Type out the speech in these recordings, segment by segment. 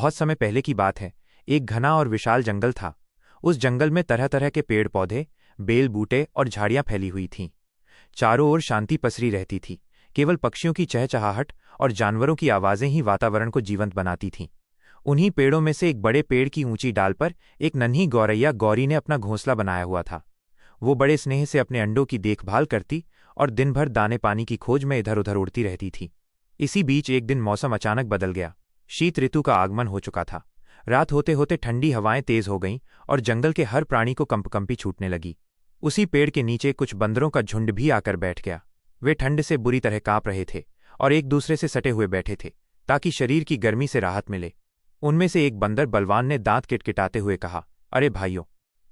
बहुत समय पहले की बात है। एक घना और विशाल जंगल था। उस जंगल में तरह तरह के पेड़ पौधे, बेल बूटे और झाड़ियां फैली हुई थीं। चारों ओर शांति पसरी रहती थी। केवल पक्षियों की चहचहाहट और जानवरों की आवाज़ें ही वातावरण को जीवंत बनाती थीं। उन्हीं पेड़ों में से एक बड़े पेड़ की ऊंची डाल पर एक नन्ही गौरैया गौरी ने अपना घोंसला बनाया हुआ था। वो बड़े स्नेह से अपने अंडों की देखभाल करती और दिन भर दाने पानी की खोज में इधर उधर उड़ती रहती थी। इसी बीच एक दिन मौसम अचानक बदल गया। शीत ऋतु का आगमन हो चुका था। रात होते होते ठंडी हवाएं तेज हो गईं और जंगल के हर प्राणी को कंपकंपी छूटने लगी। उसी पेड़ के नीचे कुछ बंदरों का झुंड भी आकर बैठ गया। वे ठंड से बुरी तरह कांप रहे थे और एक दूसरे से सटे हुए बैठे थे ताकि शरीर की गर्मी से राहत मिले। उनमें से एक बंदर बलवान ने दांत किटकिटाते हुए कहा, अरे भाइयों,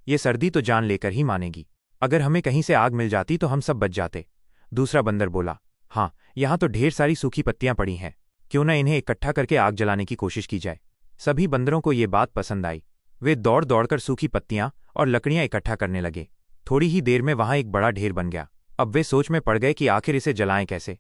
ये सर्दी तो जान लेकर ही मानेगी। अगर हमें कहीं से आग मिल जाती तो हम सब बच जाते। दूसरा बंदर बोला, हाँ, यहाँ तो ढेर सारी सूखी पत्तियां पड़ी हैं, क्यों न इन्हें इकट्ठा करके आग जलाने की कोशिश की जाए। सभी बंदरों को ये बात पसंद आई। वे दौड़ दौड़कर सूखी पत्तियां और लकड़ियां इकट्ठा करने लगे। थोड़ी ही देर में वहां एक बड़ा ढेर बन गया। अब वे सोच में पड़ गए कि आखिर इसे जलाएं कैसे।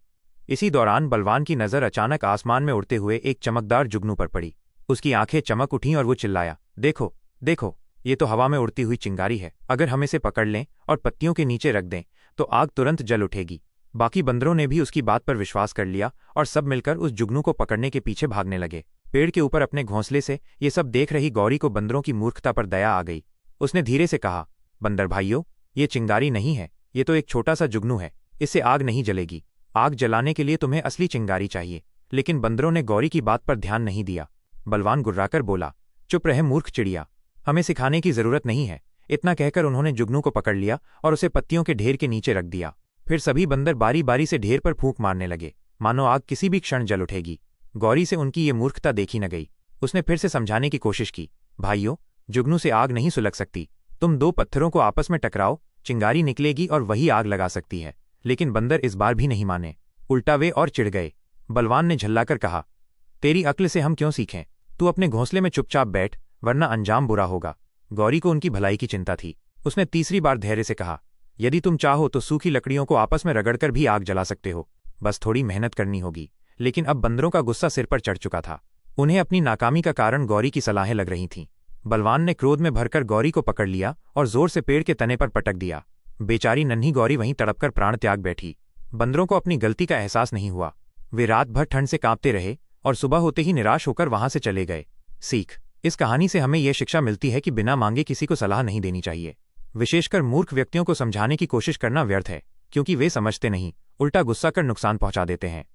इसी दौरान बलवान की नज़र अचानक आसमान में उड़ते हुए एक चमकदार जुगनू पर पड़ी। उसकी आंखें चमक उठीं और वो चिल्लाया, देखो देखो, ये तो हवा में उड़ती हुई चिंगारी है। अगर हम इसे पकड़ लें और पत्तियों के नीचे रख दें तो आग तुरंत जल उठेगी। बाकी बंदरों ने भी उसकी बात पर विश्वास कर लिया और सब मिलकर उस जुगनू को पकड़ने के पीछे भागने लगे। पेड़ के ऊपर अपने घोंसले से ये सब देख रही गौरी को बंदरों की मूर्खता पर दया आ गई। उसने धीरे से कहा, बंदर भाइयों, ये चिंगारी नहीं है, ये तो एक छोटा सा जुगनू है। इससे आग नहीं जलेगी। आग जलाने के लिए तुम्हें असली चिंगारी चाहिए। लेकिन बंदरों ने गौरी की बात पर ध्यान नहीं दिया। बलवान गुर्राकर बोला, चुप रहे मूर्ख चिड़िया, हमें सिखाने की जरूरत नहीं है। इतना कहकर उन्होंने जुगनू को पकड़ लिया और उसे पत्तियों के ढेर के नीचे रख दिया। फिर सभी बंदर बारी बारी से ढेर पर फूंक मारने लगे, मानो आग किसी भी क्षण जल उठेगी। गौरी से उनकी ये मूर्खता देखी न गई। उसने फिर से समझाने की कोशिश की, भाइयों, जुगनू से आग नहीं सुलग सकती। तुम दो पत्थरों को आपस में टकराओ, चिंगारी निकलेगी और वही आग लगा सकती है। लेकिन बंदर इस बार भी नहीं माने। उल्टा वे और चिढ़ गए। बलवान ने झल्लाकर कहा, तेरी अक्ल से हम क्यों सीखें? तू अपने घोंसले में चुपचाप बैठ, वरना अंजाम बुरा होगा। गौरी को उनकी भलाई की चिंता थी। उसने तीसरी बार धैर्य से कहा, यदि तुम चाहो तो सूखी लकड़ियों को आपस में रगड़कर भी आग जला सकते हो। बस थोड़ी मेहनत करनी होगी। लेकिन अब बंदरों का गुस्सा सिर पर चढ़ चुका था। उन्हें अपनी नाकामी का कारण गौरी की सलाहें लग रही थीं। बलवान ने क्रोध में भरकर गौरी को पकड़ लिया और जोर से पेड़ के तने पर पटक दिया। बेचारी नन्ही गौरी वहीं तड़पकर प्राण त्याग बैठी। बंदरों को अपनी गलती का एहसास नहीं हुआ। वे रात भर ठंड से कांपते रहे और सुबह होते ही निराश होकर वहां से चले गए। सीख, इस कहानी से हमें यह शिक्षा मिलती है कि बिना मांगे किसी को सलाह नहीं देनी चाहिए। विशेषकर मूर्ख व्यक्तियों को समझाने की कोशिश करना व्यर्थ है, क्योंकि वे समझते नहीं, उल्टा गुस्सा कर नुकसान पहुंचा देते हैं।